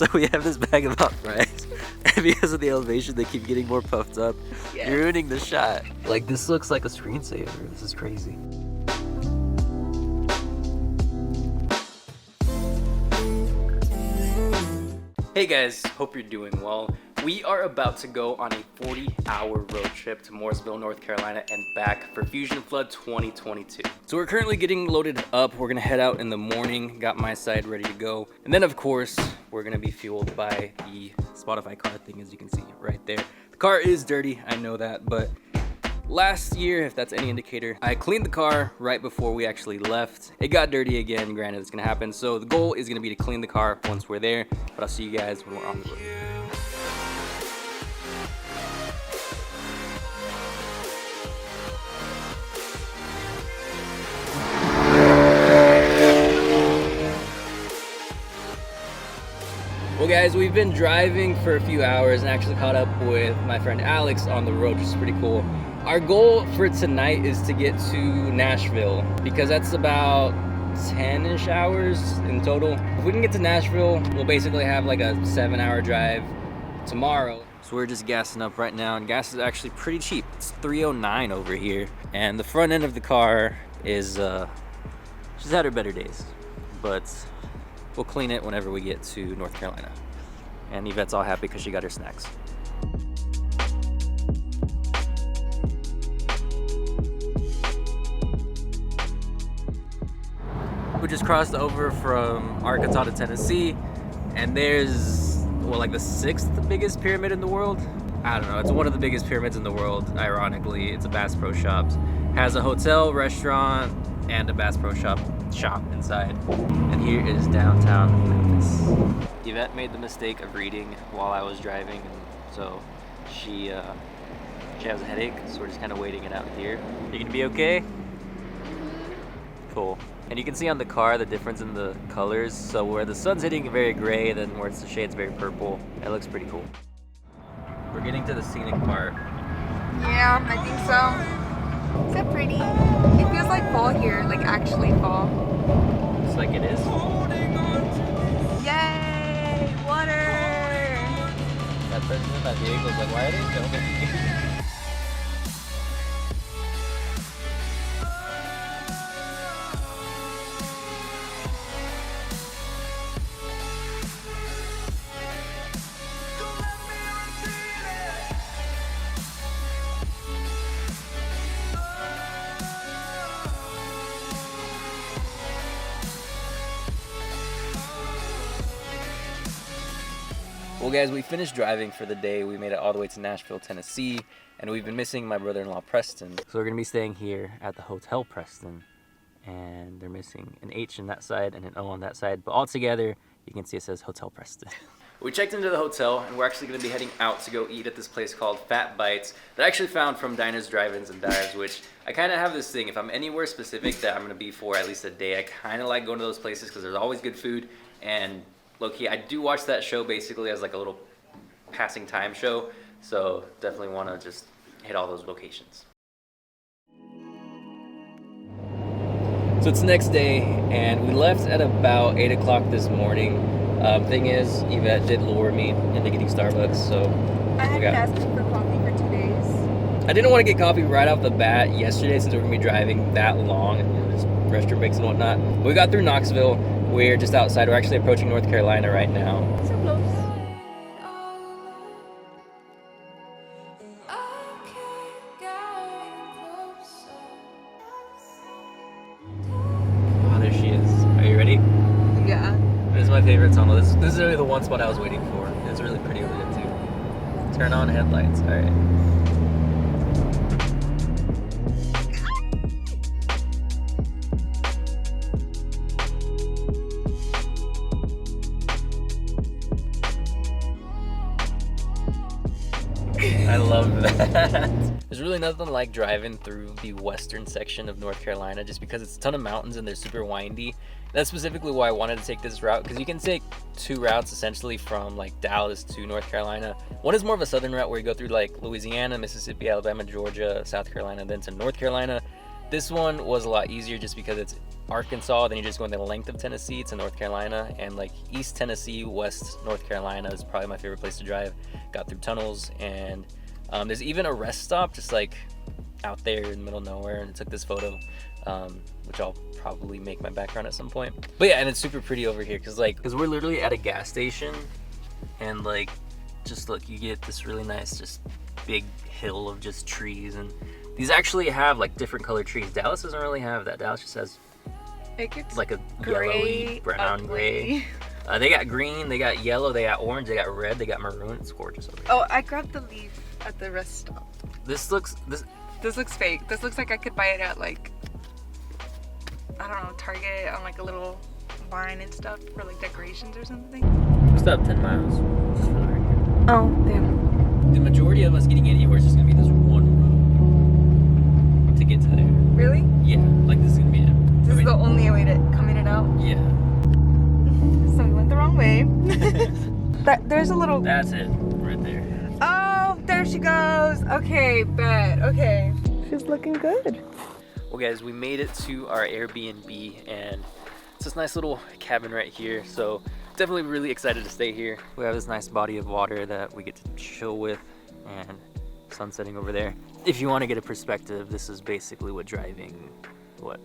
So we have this bag of hot fries, and because of the elevation, they keep getting more puffed up. Yes. You're ruining the shot. Like, this looks like a screensaver. This is crazy. Hey guys, hope you're doing well. We are about to go on a 40-hour road trip to Mooresville, North Carolina and back for Fusion Flood 2022. So we're currently getting loaded up. We're gonna head out in the morning, got my side ready to go. And then of course, we're gonna be fueled by the Spotify car thing, as you can see right there. The car is dirty, I know that, but last year, if that's any indicator, I cleaned the car right before we actually left. It got dirty again, granted it's gonna happen. So the goal is gonna be to clean the car once we're there, but I'll see you guys when we're on the road. Well guys, we've been driving for a few hours and actually caught up with my friend Alex on the road, which is pretty cool. Our goal for tonight is to get to Nashville because that's about 10-ish hours in total. If we can get to Nashville, we'll basically have like a 7-hour drive tomorrow. So we're just gassing up right now, and gas is actually pretty cheap. It's $3.09 over here. And the front end of the car is, she's had her better days, but we'll clean it whenever we get to North Carolina. And Yvette's all happy because she got her snacks. We just crossed over from Arkansas to Tennessee, and there's, well, like the 6th biggest pyramid in the world. I don't know, it's one of the biggest pyramids in the world, ironically. It's a Bass Pro Shops. Has a hotel, restaurant, and a Bass Pro Shop inside. And here is downtown Memphis. Yvette made the mistake of reading while I was driving, and so she has a headache, so we're just kind of waiting it out here. You gonna be okay? Cool. And you can see on the car the difference in the colors. So where the sun's hitting very gray, then where it's the shade's very purple. It looks pretty cool. We're getting to the scenic part. Yeah, I think so. Is it pretty? It feels like fall here, like actually fall. Looks like it is. Yay! Water! That person in that vehicle was like, why are they filming? Well guys, we finished driving for the day. We made it all the way to Nashville, Tennessee, and we've been missing my brother-in-law Preston. So we're gonna be staying here at the Hotel Preston, and they're missing an H on that side and an O on that side, but all together, you can see it says Hotel Preston. We checked into the hotel, and we're actually gonna be heading out to go eat at this place called Fat Bites that I actually found from Diners, Drive-Ins, and Dives, which I kinda have this thing, if I'm anywhere specific that I'm gonna be for at least a day, I kinda like going to those places because there's always good food, and low-key, I do watch that show basically as like a little passing time show, so definitely want to just hit all those locations. So it's the next day, and we left at about 8 o'clock this morning. Thing is, Yvette did lure me into getting Starbucks, so I had been asking for coffee for 2 days. I didn't want to get coffee right off the bat yesterday since we're going to be driving that long, and just restroom breaks and whatnot. But we got through Knoxville. We're just outside. We're actually approaching North Carolina right now. So close. Oh, there she is. Are you ready? Yeah. This is my favorite tunnel. This is really the one spot I was waiting for. It's really pretty over there too. Turn on headlights. All right. I love that. There's really nothing like driving through the western section of North Carolina just because it's a ton of mountains and they're super windy. That's specifically why I wanted to take this route, because you can take 2 routes essentially from like Dallas to North Carolina. One is more of a southern route where you go through like Louisiana, Mississippi, Alabama, Georgia, South Carolina, then to North Carolina. This one was a lot easier just because it's Arkansas, then you're just going the length of Tennessee to North Carolina, and like East Tennessee, West North Carolina is probably my favorite place to drive. Got through tunnels, and there's even a rest stop just like out there in the middle of nowhere, and I took this photo, which I'll probably make my background at some point. But yeah, and it's super pretty over here because we're literally at a gas station, and like just look, you get this really nice just big hill of just trees, and these actually have like different colored trees. Dallas doesn't really have that. Dallas just has like a yellowy, brown, gray. They got green, they got yellow, they got orange, they got red, they got maroon. It's gorgeous over here. Oh, I grabbed the leaf at the rest stop. This looks fake. This looks like I could buy it at like, I don't know, Target on like a little vine and stuff for like decorations or something. We still have 10 miles. Just for the record. Oh, damn. The majority of us getting anywhere is just gonna be this one road to get to there. Really? Yeah, like this is gonna be it. This is the only way to come in and out? Yeah. So we went the wrong way. There's a little... That's it, right there. Oh, there she goes. Okay, bet. Okay. She's looking good. Well guys, we made it to our Airbnb, and it's this nice little cabin right here. So definitely really excited to stay here. We have this nice body of water that we get to chill with, and sun setting over there. If you want to get a perspective, this is basically what driving,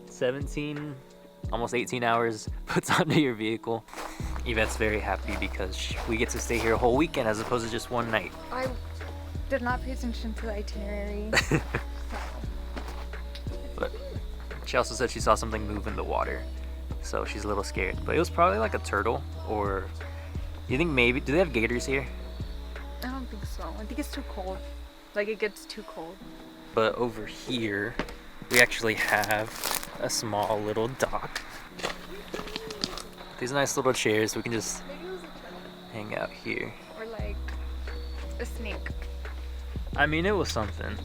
17, almost 18 hours puts onto your vehicle. Yvette's very happy because we get to stay here a whole weekend as opposed to just one night. I did not pay attention to the itinerary. But she also said she saw something move in the water, so she's a little scared. But it was probably like a turtle, or you think maybe, do they have gators here? I don't think so. I think it's too cold. Like it gets too cold. But over here, we actually have a small little dock. These nice little chairs, so we can just hang out here. Or like a snake. I mean, it was something.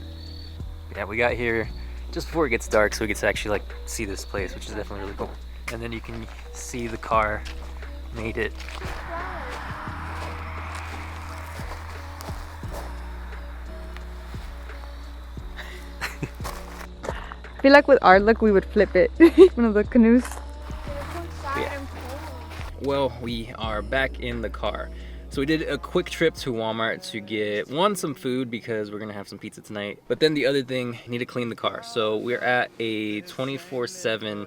Yeah, we got here just before it gets dark, so we get to actually like see this place, which is definitely really cool. And then you can see the car made it. I feel like with our luck we would flip it. One of the canoes. Yeah. Well, we are back in the car. So we did a quick trip to Walmart to get some food because we're gonna have some pizza tonight. But then the other thing, need to clean the car. So we're at a 24/7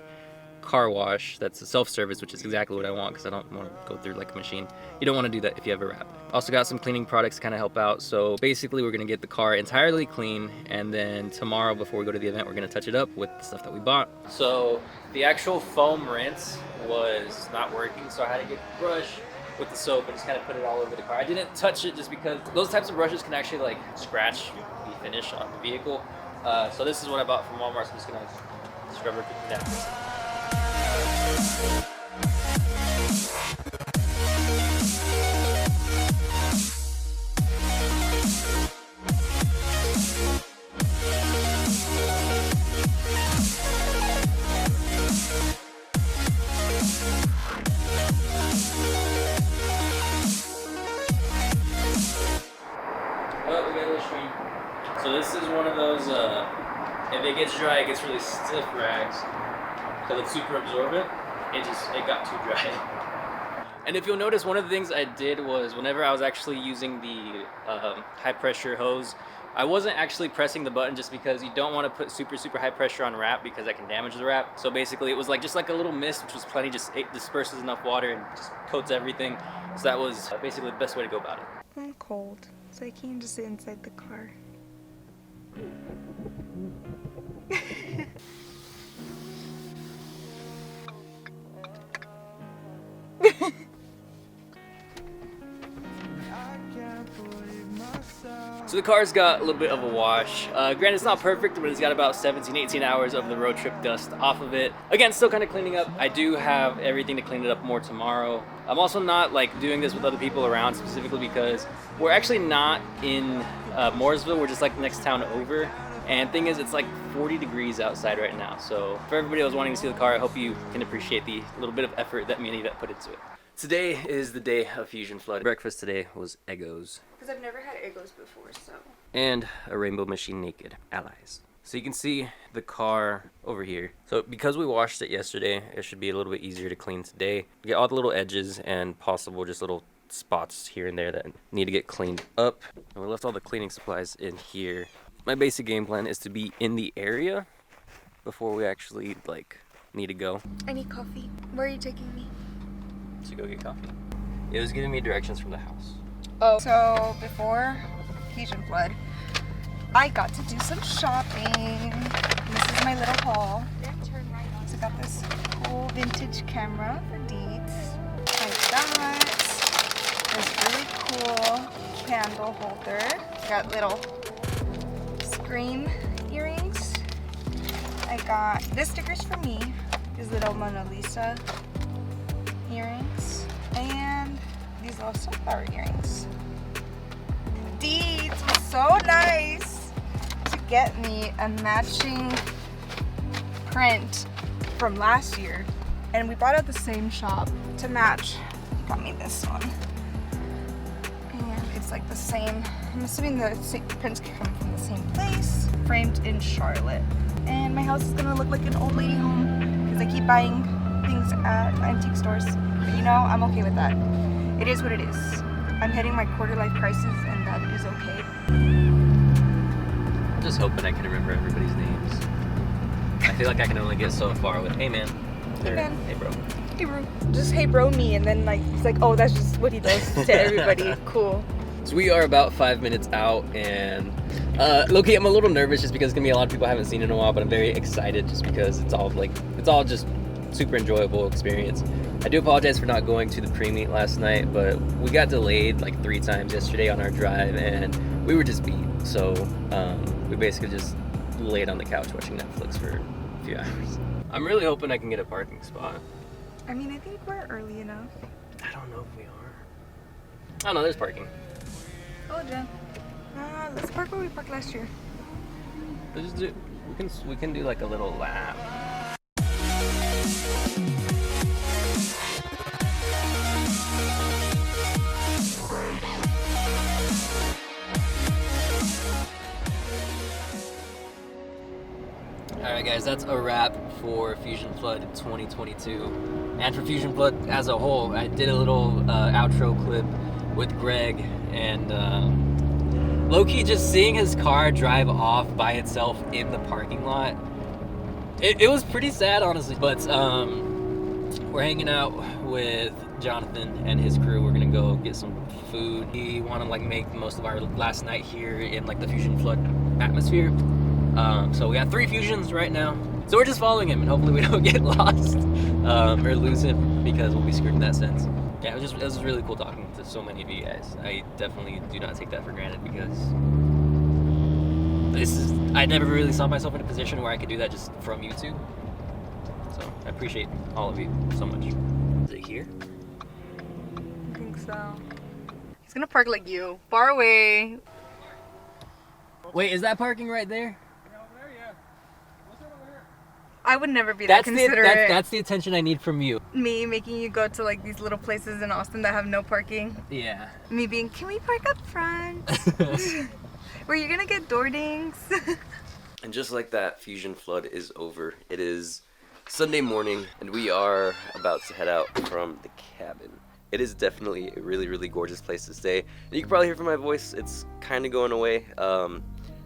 car wash that's a self-service, which is exactly what I want because I don't want to go through like a machine. You don't want to do that if you have a wrap. Also got some cleaning products to kind of help out. So basically we're gonna get the car entirely clean, and then tomorrow before we go to the event we're gonna touch it up with the stuff that we bought. So the actual foam rinse was not working, so I had to get the brush with the soap and just kind of put it all over the car. I didn't touch it just because those types of brushes can actually like scratch the finish on the vehicle. So this is what I bought from Walmart, so I'm just gonna scrub everything down. Oh, we got a little stream. So this is one of those, if it gets dry, it gets really stiff rags. Because it's super absorbent, it got too dry. And if you'll notice, one of the things I did was whenever I was actually using the high pressure hose, I wasn't actually pressing the button just because you don't want to put super high pressure on wrap because that can damage the wrap. So basically it was like just like a little mist, which was plenty, it disperses enough water and just coats everything. So that was basically the best way to go about it. I'm cold, so I can't just sit inside the car. So the car's got a little bit of a wash. Granted, it's not perfect, but it's got about 17-18 hours of the road trip dust off of it. Again, still kind of cleaning up. I do have everything to clean it up more tomorrow. I'm also not like doing this with other people around, specifically because we're actually not in Mooresville. We're just like the next town over. And thing is, it's like 40 degrees outside right now. So for everybody that was wanting to see the car, I hope you can appreciate the little bit of effort that me and Yvette put into it. Today is the day of Fusion Flood. Breakfast today was Eggos. Because I've never had Eggos before, so. And a Rainbow Machine Naked. Allies. So you can see the car over here. So because we washed it yesterday, it should be a little bit easier to clean today. We get all the little edges and possible just little spots here and there that need to get cleaned up. And we left all the cleaning supplies in here. My basic game plan is to be in the area before we actually like need to go. I need coffee. Where are you taking me? To go get coffee. It was giving me directions from the house. Oh, so before Fusion Flood, I got to do some shopping. This is my little haul. So I got this cool vintage camera for Deeds. I got this really cool candle holder. Got little screen earrings. I got this sticker's for me. These little Mona Lisa earrings. And these little sunflower earrings. Deeds was so nice to get me a matching print from last year, and we bought at the same shop to match. Got me this one, and it's like the same. I'm assuming the prints come from the same place. Framed in Charlotte, and my house is gonna look like an old lady home because I keep buying things at antique stores. But you know, I'm okay with that. It is what it is. I'm hitting my quarter life crisis, and that is okay. I'm just hoping I can remember everybody's names. I feel like I can only get so far with, hey man. Hey man. Hey bro. Hey bro. Just hey bro me, and then like he's like, oh, that's just what he does to everybody. Cool. So we are about 5 minutes out, and low-key, I'm a little nervous just because it's gonna be a lot of people I haven't seen in a while, but I'm very excited just because it's all just super enjoyable experience. I do apologize for not going to the pre-meet last night, but we got delayed like 3 times yesterday on our drive, and we were just beat. So we basically just laid on the couch watching Netflix for a few hours. I'm really hoping I can get a parking spot. I mean, I think we're early enough. I don't know if we are. Oh no, there's parking. Oh, Jen. Let's park where we parked last year. Let's just do. We can do like a little lap. Alright guys, that's a wrap for Fusion Flood 2022. And for Fusion Flood as a whole. I did a little outro clip with Greg, and low-key just seeing his car drive off by itself in the parking lot. It was pretty sad, honestly, but we're hanging out with Jonathan and his crew. We're gonna go get some food. We want to like make the most of our last night here in like the Fusion Flood atmosphere. So we got 3 fusions right now. So we're just following him, and hopefully we don't get lost or lose him, because we'll be screwed in that sense. Yeah, it was really cool talking to so many of you guys. I definitely do not take that for granted, because I never really saw myself in a position where I could do that just from YouTube. So I appreciate all of you so much. Is it here? I think so. He's gonna park like you, far away. Wait, is that parking right there? I would never be that considerate. That's the attention I need from you. Me making you go to like these little places in Austin that have no parking. Yeah. Me being, can we park up front? Where you're gonna get door dings. And just like that, Fusion Flood is over. It is Sunday morning, and we are about to head out from the cabin. It is definitely a really, really gorgeous place to stay. And you can probably hear from my voice, it's kind of going away.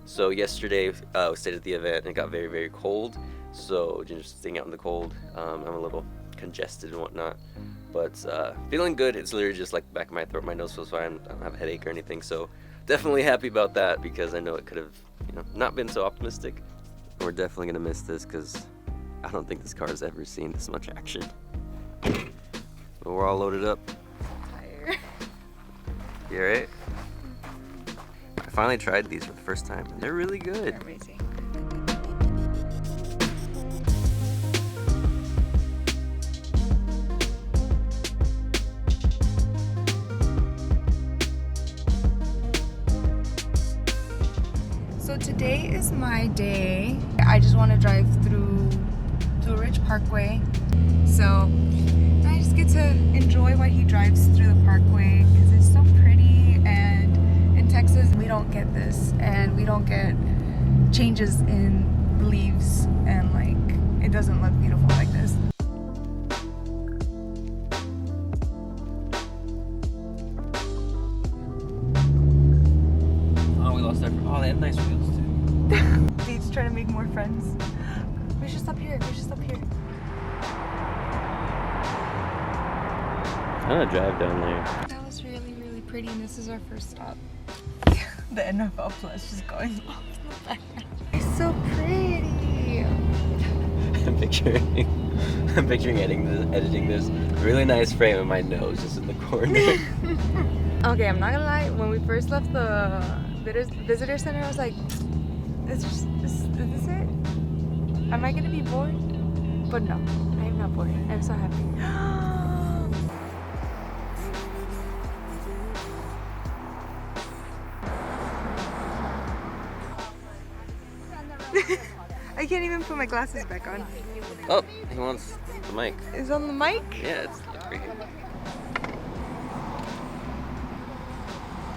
So yesterday, we stayed at the event, and it got very, very cold. So just staying out in the cold, I'm a little congested and whatnot, but feeling good. It's literally just like the back of my throat, my nose feels fine, I don't have a headache or anything, so definitely happy about that, because I know it could have, not been so optimistic. We're definitely gonna miss this, because I don't think this car has ever seen this much action. But we're all loaded up. Tired. You alright? I finally tried these for the first time, and they're really good. They're amazing. So today is my day. I just want to drive through Blue Ridge Parkway. So I just get to enjoy while he drives through the parkway, because it's so pretty, and in Texas we don't get this, and we don't get changes in leaves and like it doesn't look beautiful like this. Oh, we lost our. Oh, they have nice wheels too. Dee's trying to make more friends. We should stop here. We should stop here. I'm gonna drive down there. That was really, really pretty, and this is our first stop. The NFL plus just going off in the background. It's so pretty. I'm picturing editing this really nice frame of my nose just in the corner. Okay, I'm not gonna lie. When we first left the visitor center, I was like, is this it? Am I gonna be bored? But no, I am not bored. I'm so happy. I can't even put my glasses back on. Oh, he wants the mic. Is it on the mic? Yeah, it's right here.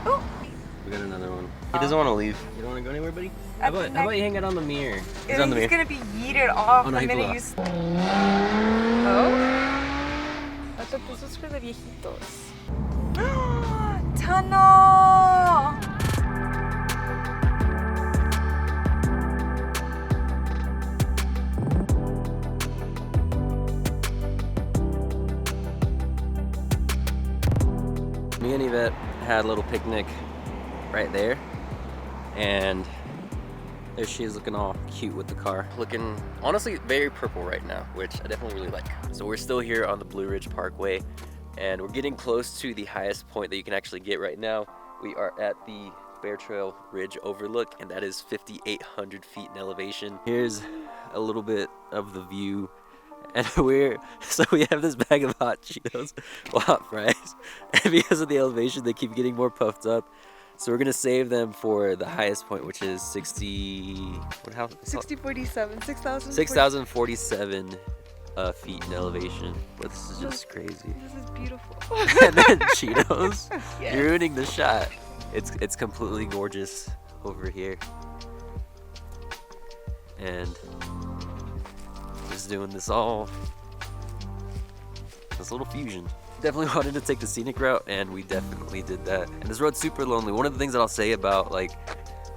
Oh! We got another one. He doesn't want to leave. You don't want to go anywhere, buddy? How about you hang it on the mirror? He's on the mirror. He's gonna be yeeted off Oh, no, the minute you... Oh? I thought this was for the viejitos. Tunnel! Me and Yvette had a little picnic right there, and there she is looking all cute with the car. Looking honestly very purple right now, which I definitely really like. So we're still here on the Blue Ridge Parkway, and we're getting close to the highest point that you can actually get right now. We are at the Bear Trail Ridge Overlook, and that is 5,800 feet in elevation. Here's a little bit of the view. And we have this bag of hot Cheetos, well, hot fries, and because of the elevation, they keep getting more puffed up. So we're gonna save them for the highest point, which is 6,047 feet in elevation. But this is just crazy. This is beautiful. And then Cheetos, Yes. You're ruining the shot. It's completely gorgeous over here, and just doing this little fusion. Definitely wanted to take the scenic route, and we definitely did that. And this road's super lonely. One of the things that I'll say about like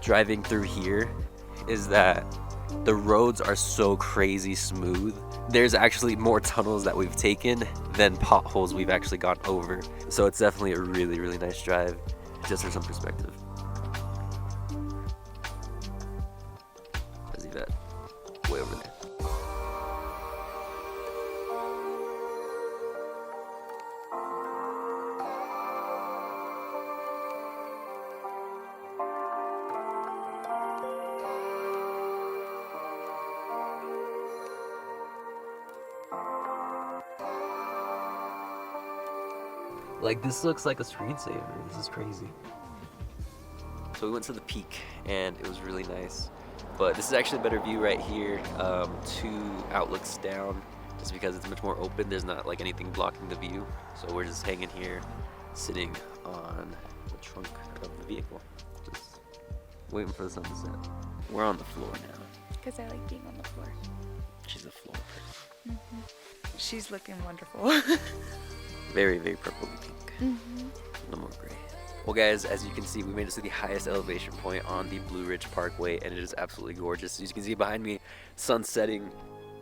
driving through here is that the roads are so crazy smooth. There's actually more tunnels that we've taken than potholes we've actually gone over. So it's definitely a really, really nice drive, just for some perspective. I see that way over there. Like, this looks like a screensaver. This is crazy. So we went to the peak, and it was really nice. But this is actually a better view right here. 2 outlooks down, just because it's much more open. There's not like anything blocking the view. So we're just hanging here, sitting on the trunk of the vehicle, just waiting for the sun to set. We're on the floor now. Because I like being on the floor. She's a floor person. Mm-hmm. She's looking wonderful. Very, very purple pink. Mm-hmm. No more gray. Well guys, as you can see, we made it to the highest elevation point on the Blue Ridge Parkway, and it is absolutely gorgeous. As you can see behind me, sun setting.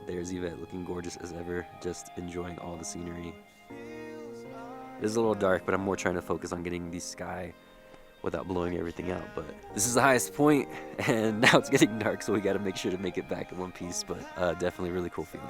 There's Yvette looking gorgeous as ever, just enjoying all the scenery. It is a little dark, but I'm more trying to focus on getting the sky without blowing everything out. But this is the highest point, and now it's getting dark, so we got to make sure to make it back in one piece. But definitely a really cool feeling.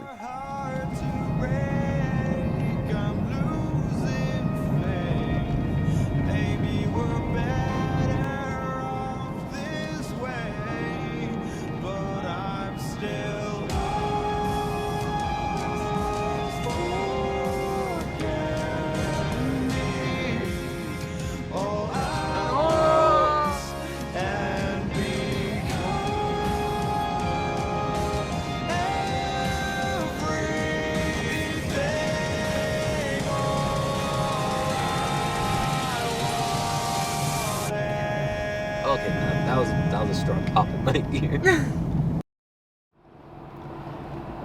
Okay, that was a strong pop in my ear.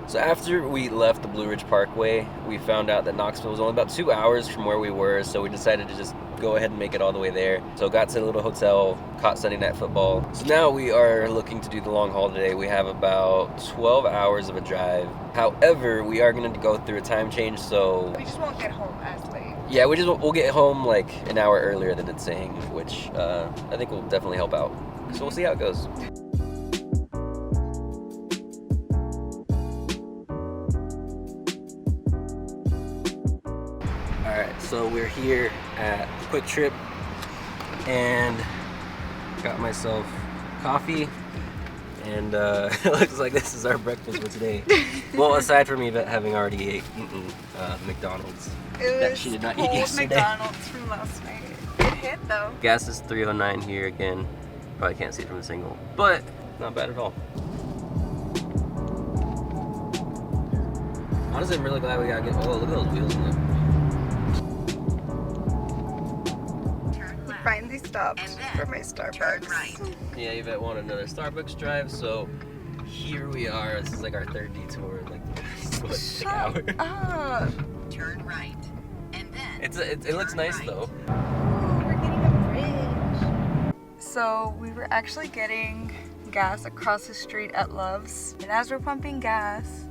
So after we left the Blue Ridge Parkway, we found out that Knoxville was only about 2 hours from where we were, so we decided to just go ahead and make it all the way there. So got to the little hotel, caught Sunday Night Football. So now we are looking to do the long haul today. We have about 12 hours of a drive. However, we are going to go through a time change, so... We just won't get home as late. Yeah, we'll get home like an hour earlier than it's saying, which I think will definitely help out. So we'll see how it goes. Alright, so we're here at Quick Trip and got myself coffee, and it looks like this is our breakfast for today. Well, aside from Yvette having already eaten McDonald's that she did not eat yesterday. McDonald's from last night. It hit though. Gas is $3.09 here again. Probably can't see it from the single, but not bad at all. Honestly, I'm really glad we got to get. Oh, look at those wheels in it. We finally stopped for my Starbucks. Right. Yeah, Yvette wanted another Starbucks drive, so here we are. This is like our third detour, like what, an hour. Shut up. Turn right. And then It looks nice right. though. We're getting a bridge. So we were actually getting gas across the street at Love's, and as we're pumping gas,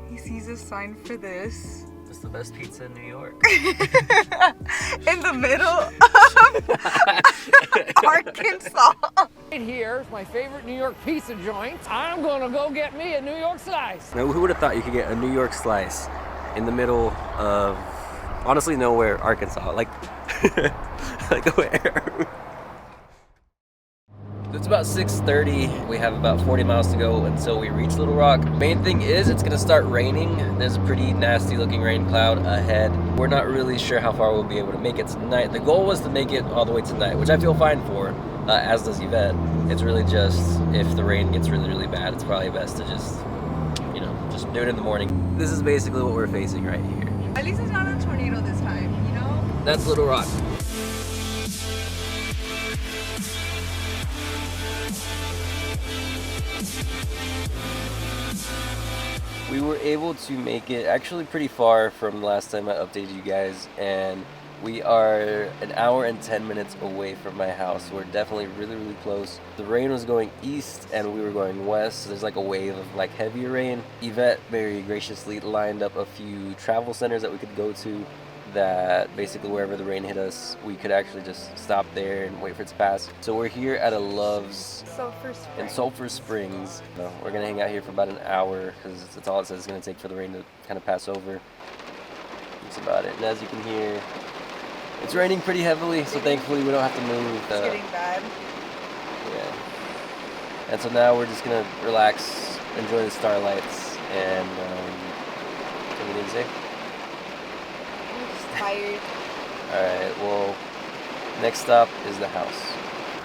he sees a sign for this. It's the best pizza in New York. In the middle of Arkansas. Right here is my favorite New York pizza joint. I'm gonna go get me a New York slice. Now, who would have thought you could get a New York slice in the middle of, honestly, nowhere, Arkansas? Like, like where? It's about 6:30. We have about 40 miles to go until we reach Little Rock. Main thing is it's gonna start raining. There's a pretty nasty looking rain cloud ahead. We're not really sure how far we'll be able to make it tonight. The goal was to make it all the way tonight, which I feel fine for, as does Yvette. It's really just, if the rain gets really, really bad, it's probably best to just, you know, just do it in the morning. This is basically what we're facing right here. At least it's not a tornado this time, you know? That's Little Rock. We were able to make it actually pretty far from the last time I updated you guys, and we are an hour and 10 minutes away from my house. We're definitely really, really close. The rain was going east and we were going west, so there's like a wave of like heavier rain. Yvette very graciously lined up a few travel centers that we could go to, that basically wherever the rain hit us, we could actually just stop there and wait for it to pass. So we're here at a Love's in Sulphur Springs. We're gonna hang out here for about an hour because that's all it says it's gonna take for the rain to kind of pass over. That's about it. And as you can hear, it's raining pretty heavily, so thankfully we don't have to move. It's getting bad. Yeah. And so now we're just gonna relax, enjoy the starlights, and anything to say? I'm just tired. Alright, well, next stop is the house.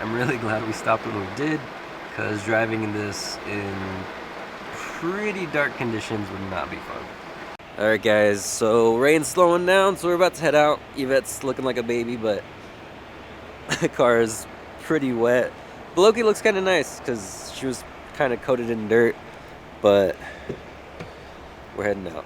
I'm really glad we stopped when we did, because driving in this in pretty dark conditions would not be fun. Alright guys, so rain's slowing down, so we're about to head out. Yvette's looking like a baby, but the car is pretty wet. But Loki looks kind of nice, because she was kind of coated in dirt, but we're heading out.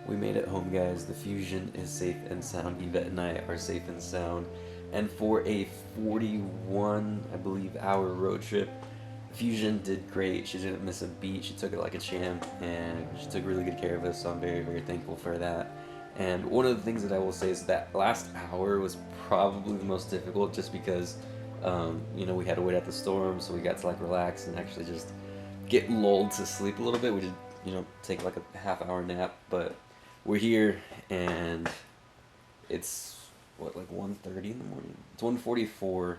We made it home, guys. The Fusion is safe and sound. Yvette and I are safe and sound. And for a 41, I believe, hour road trip, Fusion did great. She didn't miss a beat. She took it like a champ, and she took really good care of us, so I'm very, very thankful for that. And one of the things that I will say is that last hour was probably the most difficult, just because, you know, we had to wait out the storm, so we got to like relax and actually just get lulled to sleep a little bit. We did, you know, take like a half-hour nap, but we're here, and it's, what, like 1:30 in the morning? It's 1:44.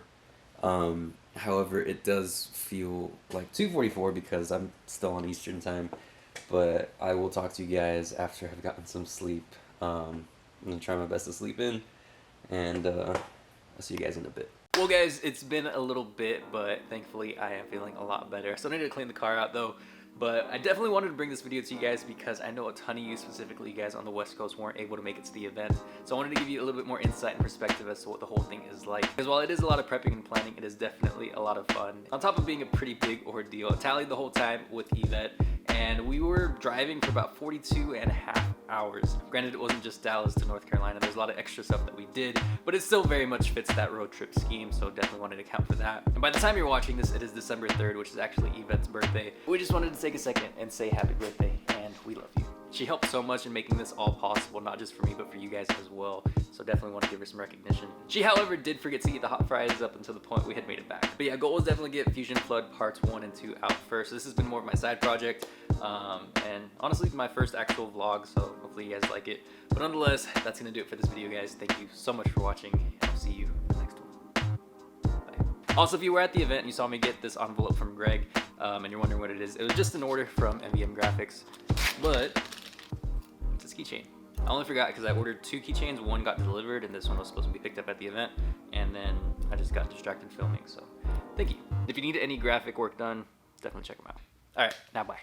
However, it does feel like 2:44 because I'm still on Eastern time, but I will talk to you guys after I've gotten some sleep. I'm going to try my best to sleep in, and I'll see you guys in a bit. Well guys, it's been a little bit, but thankfully I am feeling a lot better. I still need to clean the car out though, But I definitely wanted to bring this video to you guys because I know a ton of you, specifically you guys on the West Coast, weren't able to make it to the event. So I wanted to give you a little bit more insight and perspective as to what the whole thing is like. Because while it is a lot of prepping and planning, it is definitely a lot of fun. On top of being a pretty big ordeal, I tallied the whole time with Yvette, and we were driving for about 42.5 hours. Granted, it wasn't just Dallas to North Carolina. There's a lot of extra stuff that we did, but it still very much fits that road trip scheme, so definitely wanted to account for that. And by the time you're watching this, it is December 3rd, which is actually Yvette's birthday. We just wanted to take a second and say happy birthday, and we love you. She helped so much in making this all possible, not just for me, but for you guys as well. So definitely want to give her some recognition. She, however, did forget to eat the hot fries up until the point we had made it back. But yeah, goal was definitely get Fusion Flood parts 1 and 2 out first. So this has been more of my side project, and honestly, my first actual vlog, so hopefully you guys like it. But nonetheless, that's going to do it for this video, guys. Thank you so much for watching, and I'll see you in the next one. Bye. Also, if you were at the event and you saw me get this envelope from Greg, and you're wondering what it is, it was just an order from MVM Graphics, but it's a keychain. I only forgot because I ordered 2 keychains. One got delivered, and this one was supposed to be picked up at the event, and then I just got distracted filming, so thank you. If you need any graphic work done, definitely check them out. All right, now bye.